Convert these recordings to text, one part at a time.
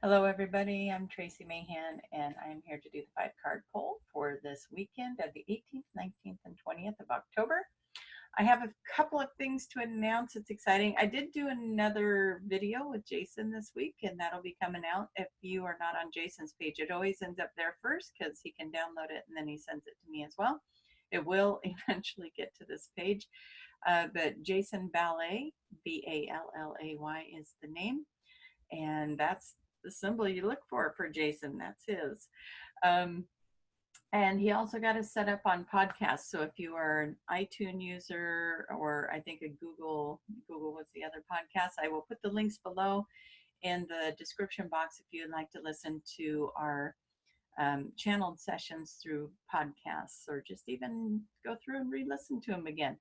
Hello, everybody. I'm Tracie Mahan, and I'm here to do the 5 card poll for this weekend of the 18th, 19th, and 20th of October. I have a couple of things to announce. It's exciting. I did do another video with Jason this week, and that'll be coming out. If you are not on Jason's page, it always ends up there first because he can download it and then he sends it to me as well. It will eventually get to this page, but Jason Ballet, Ballay, is the name, and that's the symbol you look for Jason. That's his. Um, and he also got us set up on podcasts. So if you are an iTunes user, or I think a Google was the other podcast, I will put the links below in the description box if you'd like to listen to our channeled sessions through podcasts, or just even go through and re-listen to them again.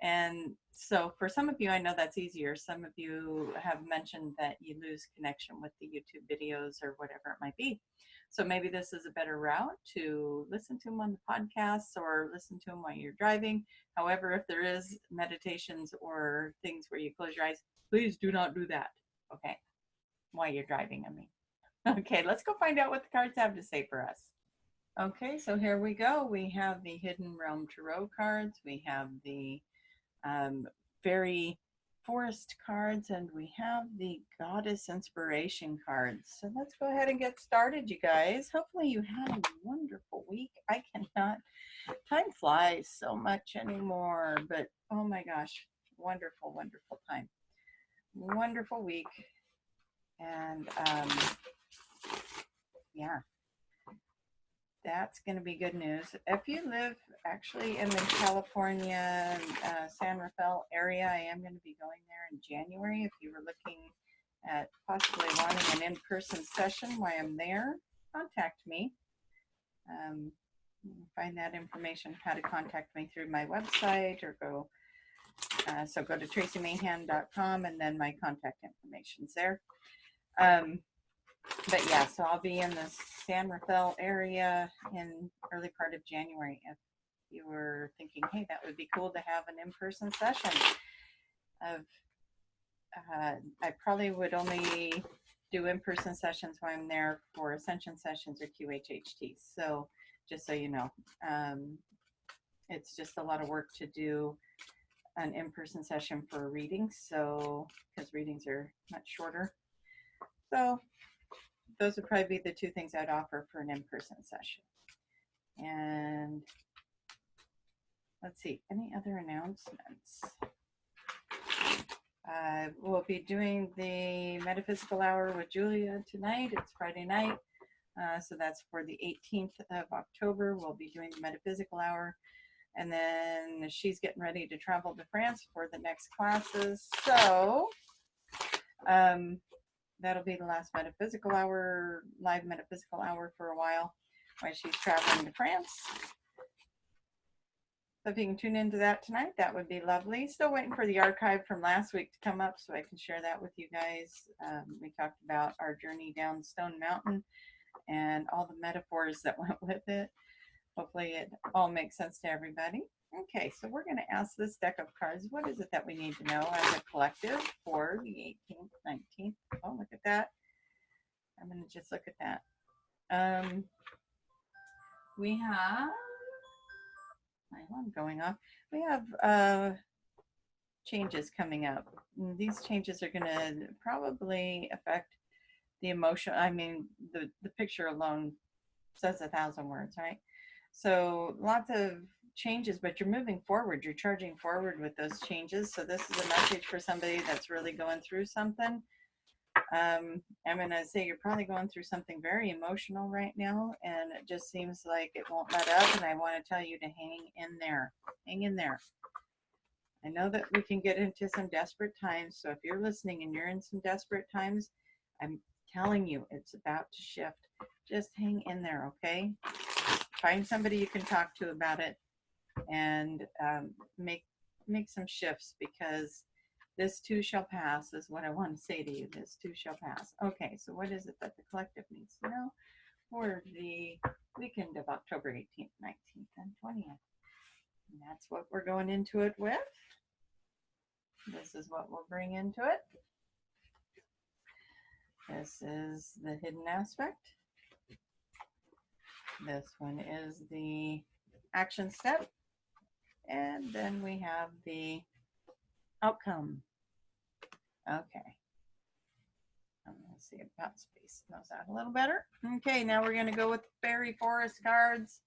And so for some of you, I know that's easier. Some of you have mentioned that you lose connection with the YouTube videos or whatever it might be. So maybe this is a better route to listen to them on the podcasts or listen to them while you're driving. However, if there is meditations or things where you close your eyes, please do not do that. Okay. While you're driving, I mean. Okay, let's go find out what the cards have to say for us. Okay, so here we go. We have the Hidden Realm Tarot cards. We have the Fairy Forest cards, and we have the Goddess Inspiration cards. So let's go ahead and get started, you guys. Hopefully you had a wonderful week. I cannot, time flies so much anymore, but oh my gosh, wonderful, wonderful time. Wonderful week. And yeah, that's going to be good news. If you live actually in the California, San Rafael area, I am going to be going there in January. If you were looking at possibly wanting an in-person session while I'm there, contact me. You can find that information, how to contact me, through my website, or go to traciemahan.com, and then my contact information's there. But yeah, so I'll be in the San Rafael area in early part of January. If you were thinking, hey, that would be cool to have an in-person session. I probably would only do in-person sessions when I'm there for Ascension sessions or QHHT. So just so you know, it's just a lot of work to do an in-person session for readings. So because readings are much shorter. So those would probably be the two things I'd offer for an in-person session. And let's see, any other announcements? We'll be doing the Metaphysical Hour with Julia tonight. It's Friday night. So that's for the 18th of October. We'll be doing the Metaphysical Hour. And then she's getting ready to travel to France for the next classes. So that'll be the last Metaphysical Hour, live Metaphysical Hour for a while she's traveling to France. So if you can tune into that tonight, that would be lovely. Still waiting for the archive from last week to come up so I can share that with you guys. We talked about our journey down Stone Mountain and all the metaphors that went with it. Hopefully it all makes sense to everybody. Okay, so we're going to ask this deck of cards, what is it that we need to know as a collective for the 18th, 19th? Oh, look at that. I'm going to just look at that. We have, my alarm going off. We have changes coming up. These changes are going to probably affect the emotion. I mean, the picture alone says 1,000 words, right? So lots of changes, but you're moving forward. You're charging forward with those changes. So this is a message for somebody that's really going through something. I'm going to say you're probably going through something very emotional right now, and it just seems like it won't let up. And I want to tell you to hang in there. Hang in there. I know that we can get into some desperate times. So if you're listening and you're in some desperate times, I'm telling you, it's about to shift. Just hang in there, okay? Find somebody you can talk to about it, and make some shifts, because this too shall pass is what I want to say to you. This too shall pass. Okay, so what is it that the collective needs to know for the weekend of October 18th, 19th, and 20th? And that's what we're going into it with. This is what we'll bring into it. This is the hidden aspect. This one is the action step. And then we have the outcome. Okay. I'm going to see about space. Knows that a little better. Okay, now we're going to go with Fairy Forest cards.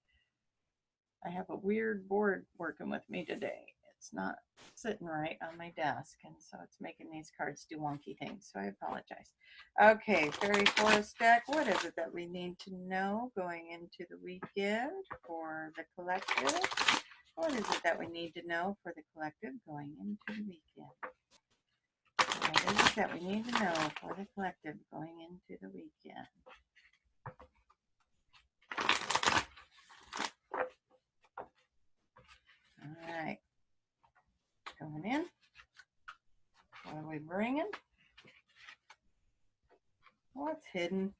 I have a weird board working with me today. It's not sitting right on my desk, and so it's making these cards do wonky things, so I apologize. Okay, Fairy Forest deck, what is it that we need to know going into the weekend for the collective? What is it that we need to know for the collective going into the weekend? What is it that we need to know for the collective going into the weekend? All right. Going in. What are we bringing? What's hidden?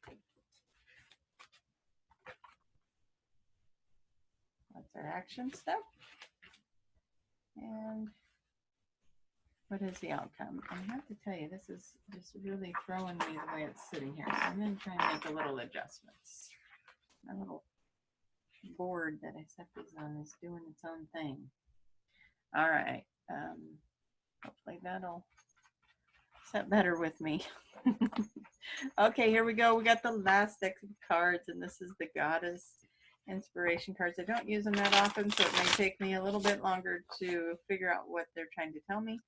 What's our action step? And what is the outcome? I have to tell you, this is just really throwing me the way it's sitting here. So I'm going to try and make a little adjustments. My little board that I set these on is doing its own thing. All right. Hopefully that'll set better with me. Okay, here we go. We got the last deck of cards, and this is the Goddess Inspiration cards. I don't use them that often, so it may take me a little bit longer to figure out what they're trying to tell me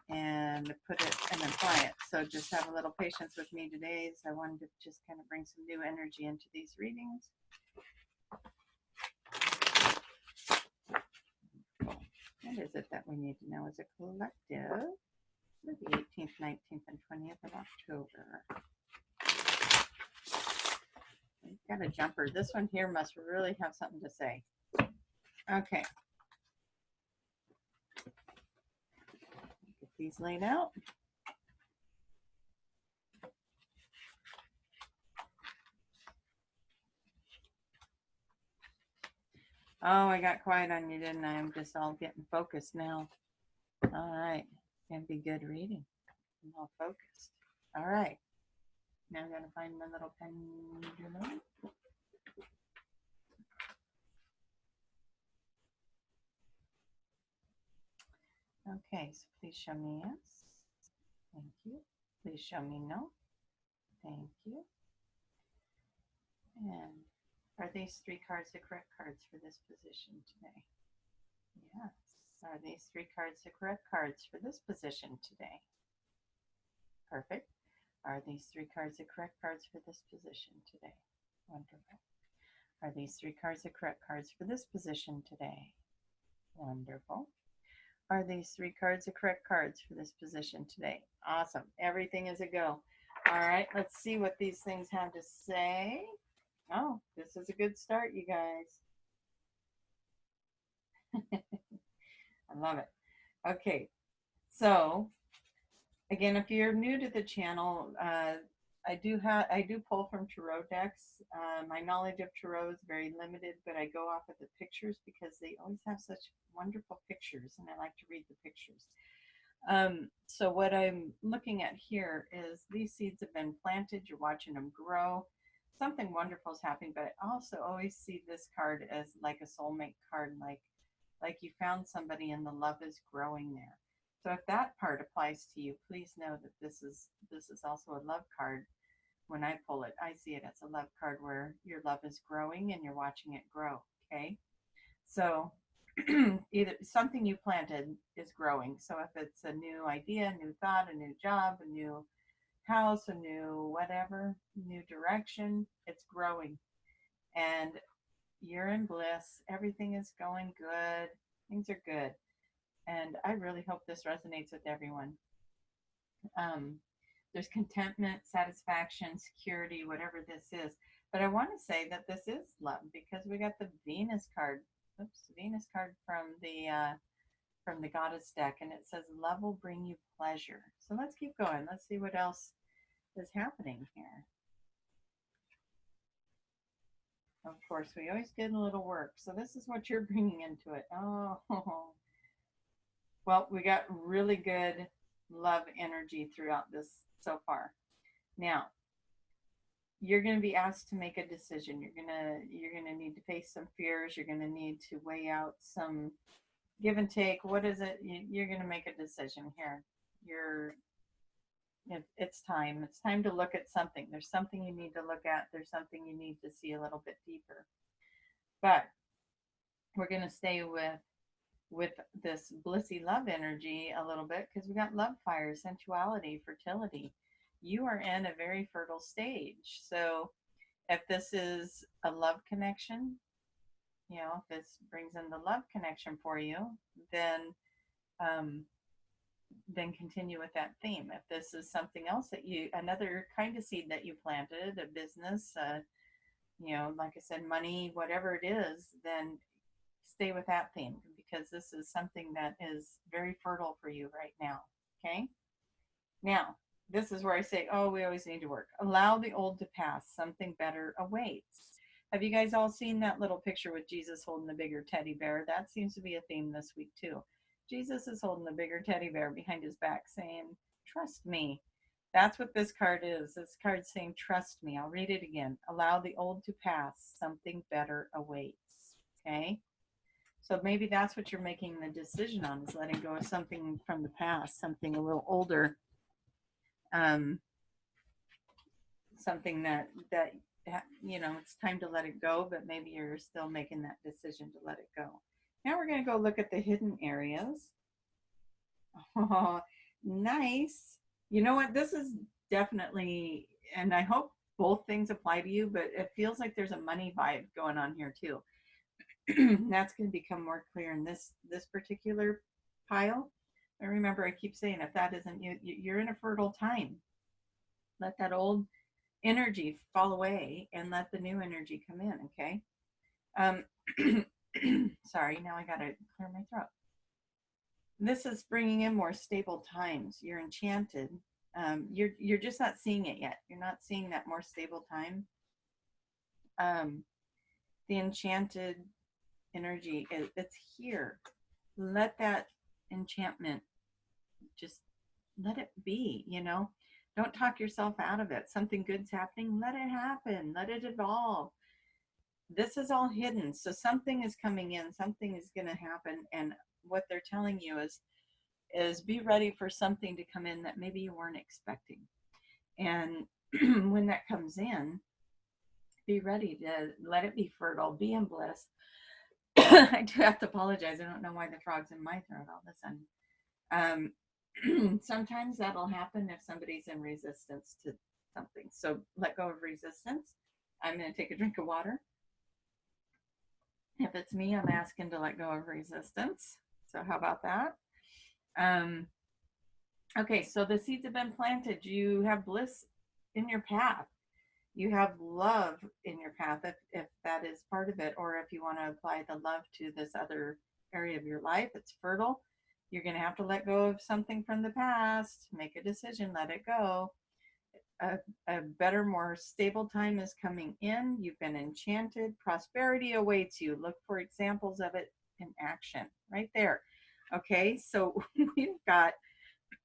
and put it and apply it. So just have a little patience with me today, as I wanted to just kind of bring some new energy into these readings. What is it that we need to know as a collective for the 18th, 19th, and 20th of October? We've got a jumper. This one here must really have something to say. Okay. Get these laid out. Oh, I got quiet on you, didn't I? I'm just all getting focused now. All right. It's going to be good reading. I'm all focused. All right. Now I'm going to find my little pendulum. Okay, so please show me yes. Thank you. Please show me no. Thank you. And are these three cards the correct cards for this position today? Yes. Are these three cards the correct cards for this position today? Perfect. Are these three cards the correct cards for this position today? Wonderful. Are these three cards the correct cards for this position today? Wonderful. Are these three cards the correct cards for this position today? Awesome. Everything is a go. All right, let's see what these things have to say. Oh, this is a good start, you guys. I love it. Okay, so again, if you're new to the channel, I do pull from tarot decks. My knowledge of tarot is very limited, but I go off of the pictures because they always have such wonderful pictures, and I like to read the pictures. So what I'm looking at here is these seeds have been planted. You're watching them grow. Something wonderful is happening, but I also always see this card as like a soulmate card, like you found somebody and the love is growing there. So if that part applies to you, please know that this is also a love card. When I pull it, I see it as a love card where your love is growing and you're watching it grow. Okay, so either something you planted is growing. So if it's a new idea, a new thought, a new job, a new house, a new whatever, new direction, it's growing. And you're in bliss. Everything is going good. Things are good. And I really hope this resonates with everyone. There's contentment, satisfaction, security, whatever this is. But I want to say that this is love because we got the Venus card. Oops, Venus card from the Goddess deck, and it says love will bring you pleasure. So let's keep going. Let's see what else is happening here. Of course, we always get a little work. So this is what you're bringing into it. Oh, well, we got really good love energy throughout this so far. Now, you're going to be asked to make a decision. You're going to need to face some fears. You're going to need to weigh out some give and take. What is it? You're going to make a decision here. You're it's time. It's time to look at something. There's something you need to look at. There's something you need to see a little bit deeper. But we're going to stay with this blissy love energy a little bit because we got love fire, sensuality, fertility. You are in a very fertile stage. So if this is a love connection, if this brings in the love connection for you, then um, then continue with that theme. If this is something else that another kind of seed that you planted, a business, like I said, money, whatever it is, then stay with that theme because this is something that is very fertile for you right now. Okay. Now, this is where I say, oh, we always need to work. Allow the old to pass. Something better awaits. Have you guys all seen that little picture with Jesus holding the bigger teddy bear? That seems to be a theme this week too. Jesus is holding the bigger teddy bear behind his back saying, trust me. That's what this card is. This card's saying, trust me. I'll read it again. Allow the old to pass. Something better awaits. Okay. So maybe that's what you're making the decision on, is letting go of something from the past, something a little older, something that it's time to let it go, but maybe you're still making that decision to let it go. Now we're going to go look at the hidden areas. Oh, nice. You know what? This is definitely, and I hope both things apply to you, but it feels like there's a money vibe going on here too. That's going to become more clear in this particular pile. And remember, I keep saying, if that isn't you, you're in a fertile time. Let that old energy fall away and let the new energy come in. Okay. Sorry, now I got to clear my throat. This is bringing in more stable times. You're enchanted. You're just not seeing it yet. You're not seeing that more stable time. The enchanted energy, it's here. Let that enchantment, just let it be. Don't talk yourself out of it. Something good's happening, let it happen, let it evolve. This is all hidden, so something is coming in, something is going to happen, and what they're telling you is be ready for something to come in that maybe you weren't expecting. And when that comes in, be ready to let it be fertile, be in bliss. I do have to apologize. I don't know why the frog's in my throat all of a sudden. Sometimes that'll happen if somebody's in resistance to something. So let go of resistance. I'm going to take a drink of water. If it's me, I'm asking to let go of resistance. So how about that? Okay, so the seeds have been planted. You have bliss in your path. You have love in your path, if that is part of it, or if you want to apply the love to this other area of your life, it's fertile. You're going to have to let go of something from the past, make a decision, let it go. A better, more stable time is coming in. You've been enchanted. Prosperity awaits you. Look for examples of it in action right there. Okay, so we've got,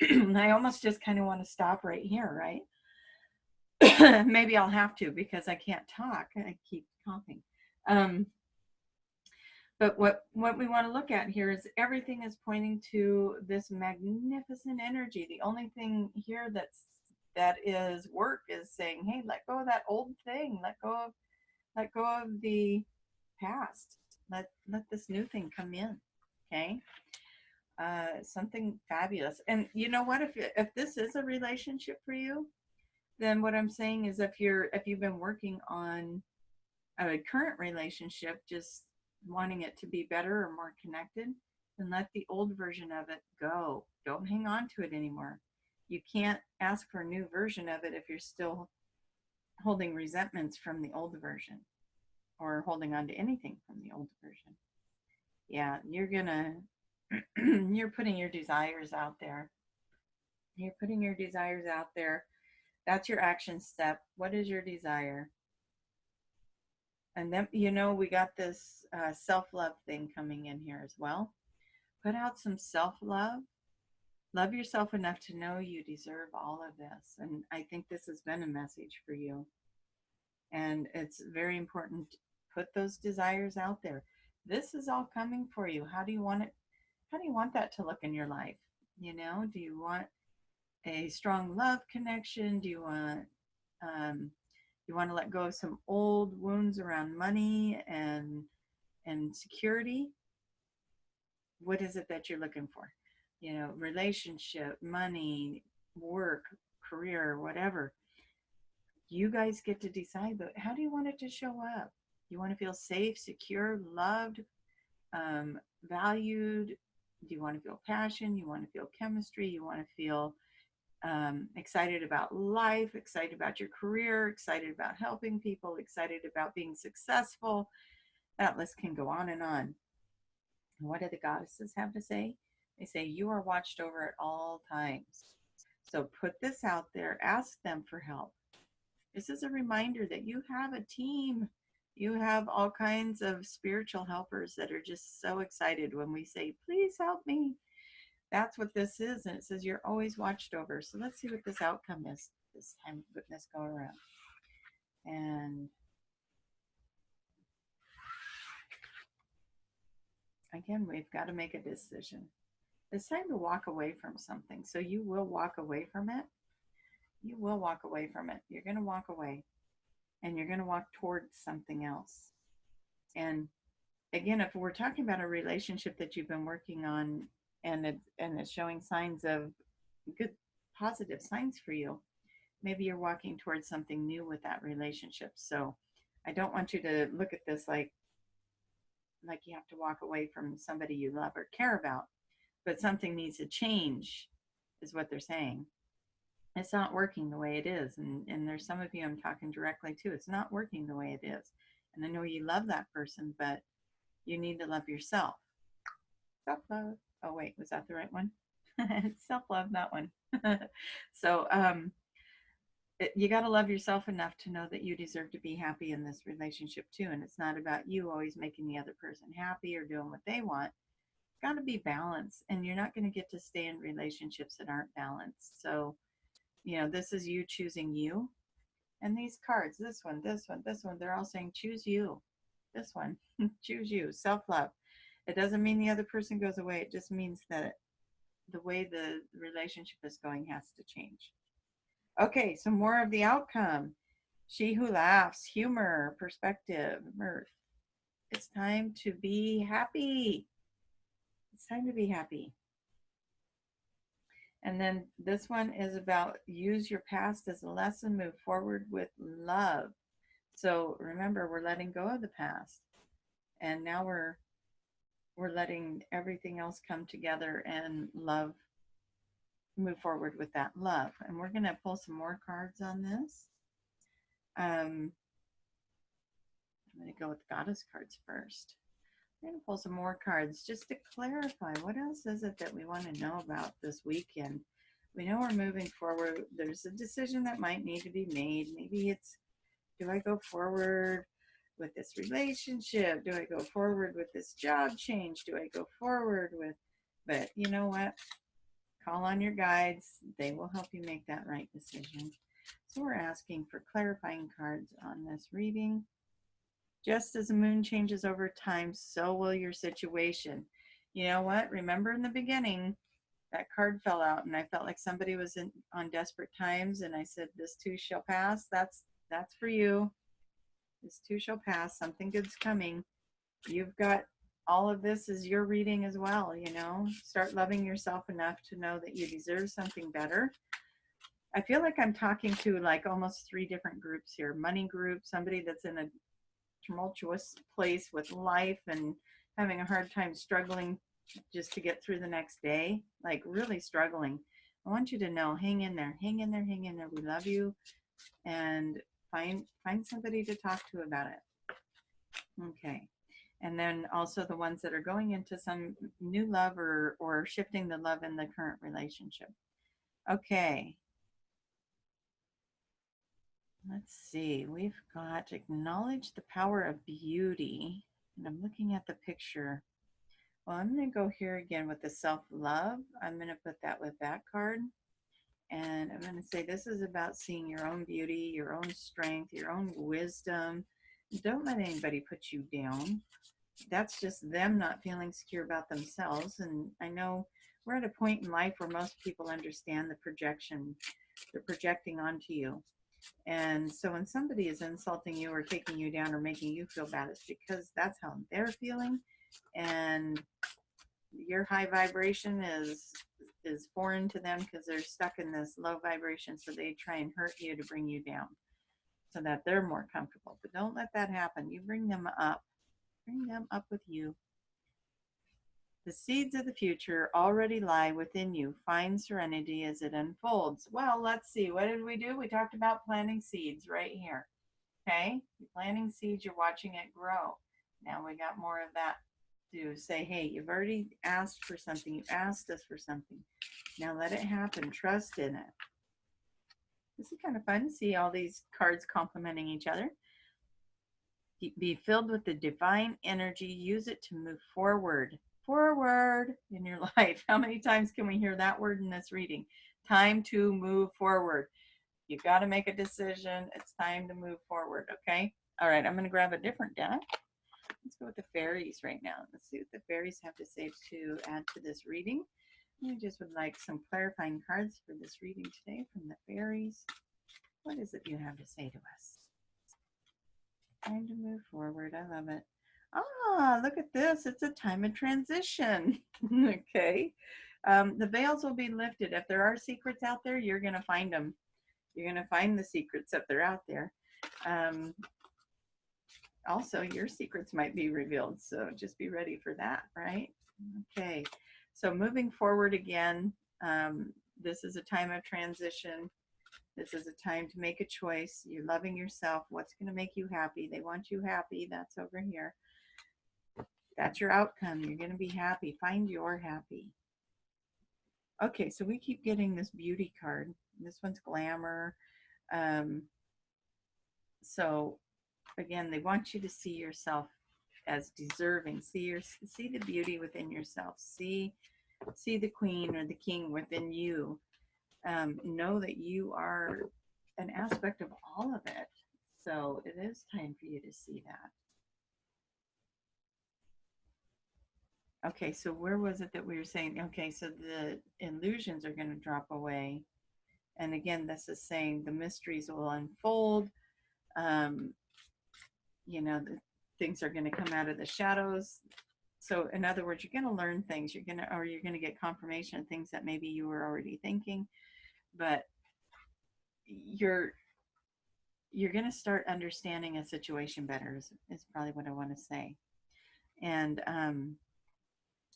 I almost just kind of want to stop right here, right? Maybe I'll have to because I can't talk. I keep coughing. But what we want to look at here is everything is pointing to this magnificent energy. The only thing here that is work is saying, hey, let go of that old thing. Let go of the past. Let this new thing come in. Okay. Something fabulous. And you know what? If this is a relationship for you, then what I'm saying is if you've been working on a current relationship, just wanting it to be better or more connected, then let the old version of it go. Don't hang on to it anymore. You can't ask for a new version of it if you're still holding resentments from the old version or holding on to anything from the old version. Yeah, you're putting your desires out there. You're putting your desires out there. That's your action step. What is your desire? And then, we got this self-love thing coming in here as well. Put out some self-love. Love yourself enough to know you deserve all of this. And I think this has been a message for you. And it's very important to put those desires out there. This is all coming for you. How do you want it? How do you want that to look in your life? You know, do you want a strong love connection? Do you want to let go of some old wounds around money and security? What is it that you're looking for? You know, relationship, money, work, career, whatever. You guys get to decide, but how do you want it to show up? You want to feel safe, secure, loved, valued? Do you want to feel passion? You want to feel chemistry? You want to feel excited about life, excited about your career, excited about helping people, excited about being successful? That list can go on and on. What do the goddesses have to say? They say, you are watched over at all times. So put this out there, ask them for help. This is a reminder that you have a team. You have all kinds of spiritual helpers that are just so excited when we say, please help me. That's what this is. And it says you're always watched over. So let's see what this outcome is this time, putting this go around. And again, we've got to make a decision. It's time to walk away from something. So you will walk away from it. You will walk away from it. You're going to walk away and you're going to walk towards something else. And again, if we're talking about a relationship that you've been working on and it's showing signs of good positive signs for you, maybe you're walking towards something new with that relationship. So I don't want you to look at this like you have to walk away from somebody you love or care about, but something needs to change is what they're saying. It's not working the way it is. And there's some of you I'm talking directly to. It's not working the way it is. And I know you love that person, but you need to love yourself. Self love. Oh, wait, was that the right one? Self love, that one. So, you got to love yourself enough to know that you deserve to be happy in this relationship too. And it's not about you always making the other person happy or doing what they want. It's got to be balanced. And you're not going to get to stay in relationships that aren't balanced. So, you know, this is you choosing you. And these cards, this one, this one, this one, they're all saying choose you. This one, choose you, self love. It doesn't mean the other person goes away. It just means that the way the relationship is going has to change. Okay, so more of the outcome. She who laughs, humor, perspective, mirth. It's time to be happy. It's time to be happy. And then this one is about use your past as a lesson, move forward with love. So remember, we're letting go of the past. And now we're letting everything else come together and love, move forward with that love. And we're going to pull some more cards on this. I'm going to go with goddess cards first. I'm going to pull some more cards just to clarify what else is it that we want to know about this weekend. We know we're moving forward. There's a decision that might need to be made. Maybe it's, do I go forward with this relationship? Do I go forward with this job change? Do I go forward with, but you know what? Call on your guides. They will help you make that right decision. So we're asking for clarifying cards on this reading. Just as the moon changes over time, so will your situation. You know what? Remember in the beginning, that card fell out and I felt like somebody was on desperate times and I said, this too shall pass. That's for you. This too shall pass. Something good's coming. You've got all of this is your reading as well, you know. Start loving yourself enough to know that you deserve something better. I feel like I'm talking to like almost 3 different groups here. Money group, somebody that's in a tumultuous place with life and having a hard time struggling just to get through the next day, like really struggling. I want you to know, hang in there, hang in there, hang in there. We love you, and find somebody to talk to about it. Okay. And then also the ones that are going into some new love or shifting the love in the current relationship. Okay. Let's see. We've got acknowledge the power of beauty. And I'm looking at the picture. Well, I'm going to go here again with the self-love. I'm going to put that with that card. And I'm going to say this is about seeing your own beauty, your own strength, your own wisdom. Don't let anybody put you down. That's just them not feeling secure about themselves. And I know we're at a point in life where most people understand the projection. They're projecting onto you. And so when somebody is insulting you or taking you down or making you feel bad, it's because that's how they're feeling. And your high vibration is foreign to them because they're stuck in this low vibration. So they try and hurt you to bring you down so that they're more comfortable. But don't let that happen. You bring them up. Bring them up with you. The seeds of the future already lie within you. Find serenity as it unfolds. Well, let's see. What did we do? We talked about planting seeds right here. Okay? You're planting seeds. You're watching it grow. Now we got more of that to say, hey, you've already asked for something. You asked us for something. Now let it happen. Trust in it. This is kind of fun to see all these cards complementing each other. Be filled with the divine energy. Use it to move forward in your life. How many times can we hear that word in this reading? Time to move forward. You got to make a decision. It's time to move forward. Okay. All right. I'm going to grab a different deck. Let's go with the fairies right now. Let's see what the fairies have to say to add to this reading. I just would like some clarifying cards for this reading today from the fairies. What is it you have to say to us? Time to move forward. I love it. Ah, look at this. It's a time of transition. Okay. The veils will be lifted. If there are secrets out there, you're going to find them. You're going to find the secrets if they're out there. Also, your secrets might be revealed. So just be ready for that, right? Okay. So moving forward again, this is a time of transition. This is a time to make a choice. You're loving yourself. What's going to make you happy? They want you happy. That's over here. That's your outcome. You're going to be happy. Find your happy. Okay, so we keep getting this beauty card. This one's glamour. So again, they want you to see yourself as deserving. See the beauty within yourself. See the queen or the king within you. Know that you are an aspect of all of it. So it is time for you to see that. Okay, so where was it that we were saying? Okay, so the illusions are going to drop away. And again, this is saying the mysteries will unfold. You know, the things are going to come out of the shadows. So in other words, you're going to learn things. You're going to get confirmation of things that maybe you were already thinking, but you're going to start understanding a situation better is probably what I want to say. And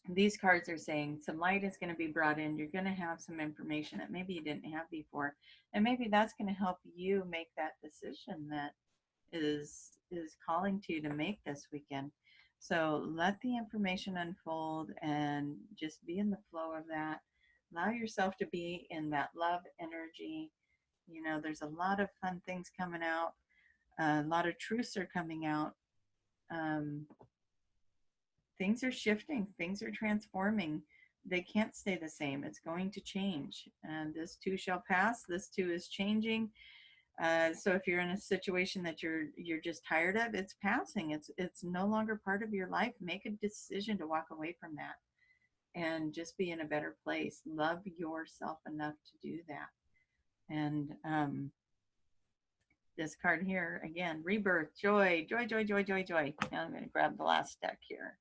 these cards are saying some light is going to be brought in. You're going to have some information that maybe you didn't have before. And maybe that's going to help you make that decision that is calling to you to make this weekend. So let the information unfold and just be in the flow of that. Allow yourself to be in that love energy. You know, there's a lot of fun things coming out. A lot of truths are coming out. Things are shifting. Things are transforming. They can't stay the same. It's going to change. And this too shall pass. This too is changing. So if you're in a situation that you're just tired of, it's passing. It's no longer part of your life. Make a decision to walk away from that and just be in a better place. Love yourself enough to do that. And this card here again, rebirth, joy, joy, joy, joy, joy, joy. Now I'm going to grab the last deck here.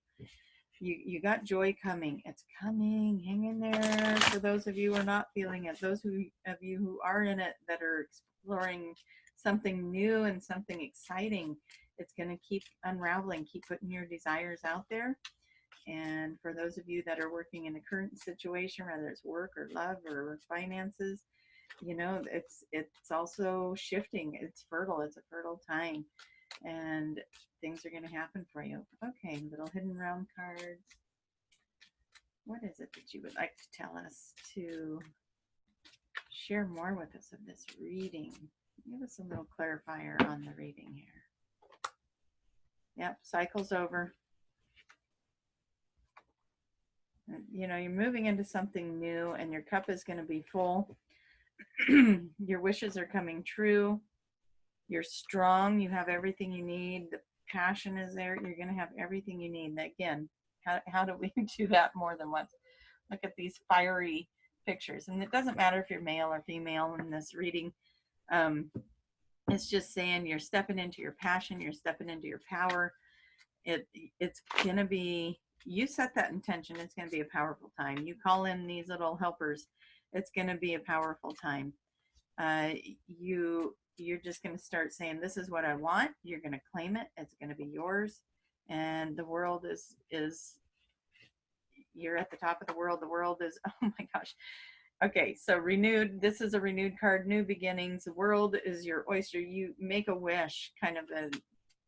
You got joy coming. It's coming. Hang in there. For those of you who are not feeling it, those of you who are in it that are exploring something new and something exciting, it's going to keep unraveling. Keep putting your desires out there. And for those of you that are working in a current situation, whether it's work or love or finances, you know, it's also shifting. It's fertile. It's a fertile time. And things are going to happen for you. Okay, little hidden realm cards. What is it that you would like to tell us to share more with us of this reading? Give us a little clarifier on the reading here. Yep, cycle's over. You know, you're moving into something new and your cup is going to be full. Your wishes are coming true. You're strong. You have everything you need. The passion is there. You're going to have everything you need. Again, how do we do that more than once? Look at these fiery pictures. And it doesn't matter if you're male or female in this reading. It's just saying you're stepping into your passion. You're stepping into your power. It's going to be, you set that intention. It's going to be a powerful time. You call in these little helpers. It's going to be a powerful time. You're just going to start saying, this is what I want. You're going to claim it. It's going to be yours. And the world is you're at the top of the world. The world is, oh my gosh. Okay, so renewed. This is a renewed card, new beginnings. The world is your oyster. You make a wish, kind of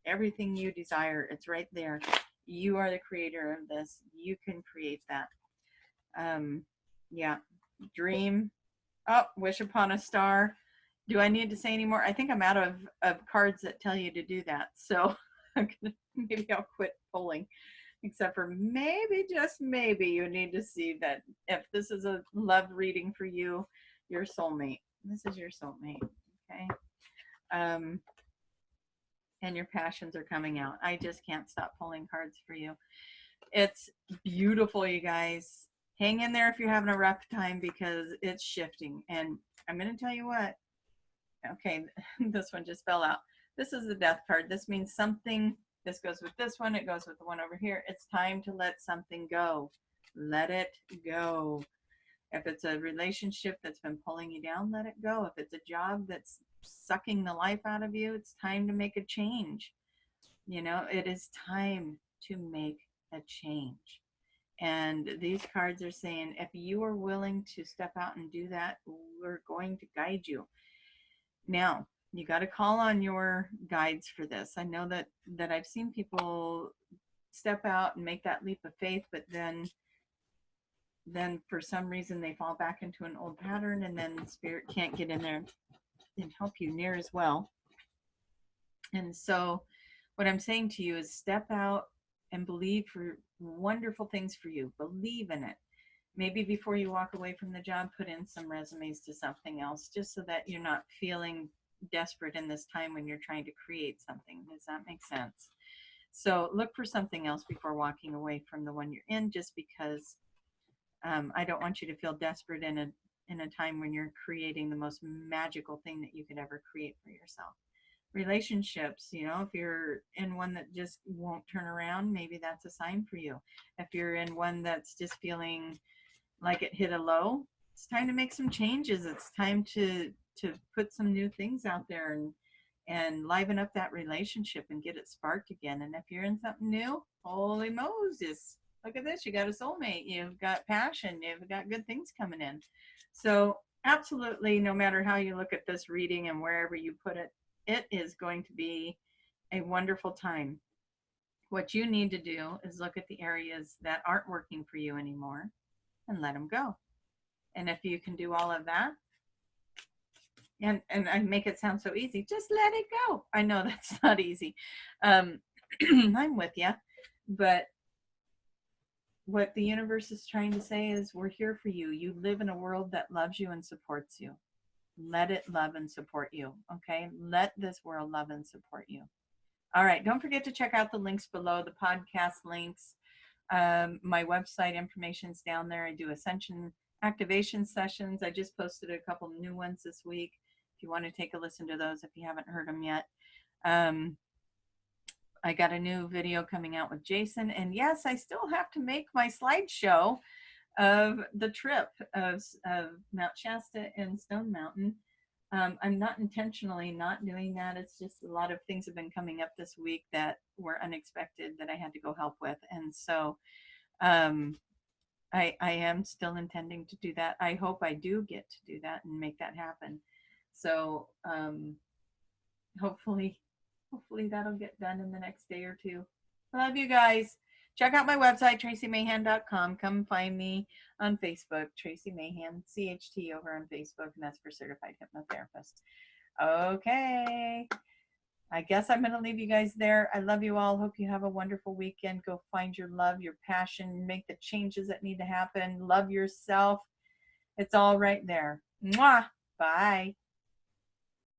everything you desire. It's right there. You are the creator of this. You can create that. Yeah, dream. Oh, wish upon a star. Do I need to say any more? I think I'm out of cards that tell you to do that. So maybe I'll quit pulling. Except for maybe, just maybe, you need to see that if this is a love reading for you, your soulmate. This is your soulmate, okay? And your passions are coming out. I just can't stop pulling cards for you. It's beautiful, you guys. Hang in there if you're having a rough time because it's shifting. And I'm going to tell you what. Okay, this one just fell out. This is the death card. This means something. This goes with this one. It goes with the one over here. It's time to let something go. Let it go. If it's a relationship that's been pulling you down, let it go. If it's a job that's sucking the life out of you, it's time to make a change. You know, it is time to make a change. And these cards are saying, if you are willing to step out and do that, we're going to guide you. Now, you got to call on your guides for this. I know that I've seen people step out and make that leap of faith, but then for some reason they fall back into an old pattern, and then spirit can't get in there and help you near as well. And so what I'm saying to you is step out and believe for wonderful things for you. Believe in it. Maybe before you walk away from the job, put in some resumes to something else, just so that you're not feeling desperate in this time when you're trying to create something. Does that make sense? So look for something else before walking away from the one you're in, just because I don't want you to feel desperate in a time when you're creating the most magical thing that you could ever create for yourself. Relationships, you know, if you're in one that just won't turn around, maybe that's a sign for you. If you're in one that's just feeling like it hit a low, it's time to make some changes. It's time to put some new things out there and liven up that relationship and get it sparked again. And if you're in something new, holy Moses, look at this. You got a soulmate. You've got passion. You've got good things coming in. So absolutely, no matter how you look at this reading and wherever you put it, it is going to be a wonderful time. What you need to do is look at the areas that aren't working for you anymore and let them go. And if you can do all of that, and I make it sound so easy, just let it go. I know that's not easy. I'm with you. But what the universe is trying to say is, we're here for you. You live in a world that loves you and supports you. Let it love and support you. Okay? Let this world love and support you. All right. Don't forget to check out the links below, the podcast links. My website information's down there. I do ascension activation sessions. I just posted a couple new ones this week. If you want to take a listen to those, if you haven't heard them yet. I got a new video coming out with Jason. And yes, I still have to make my slideshow of the trip of Mount Shasta and Stone Mountain. I'm not intentionally not doing that. It's just a lot of things have been coming up this week that were unexpected that I had to go help with. And so I am still intending to do that. I hope I do get to do that and make that happen. So hopefully that'll get done in the next day or two. Love you guys. Check out my website, traciemahan.com. Come find me on Facebook, Tracie Mahan, CHT over on Facebook, and that's for Certified Hypnotherapist. Okay. I guess I'm going to leave you guys there. I love you all. Hope you have a wonderful weekend. Go find your love, your passion, make the changes that need to happen. Love yourself. It's all right there. Mwah. Bye.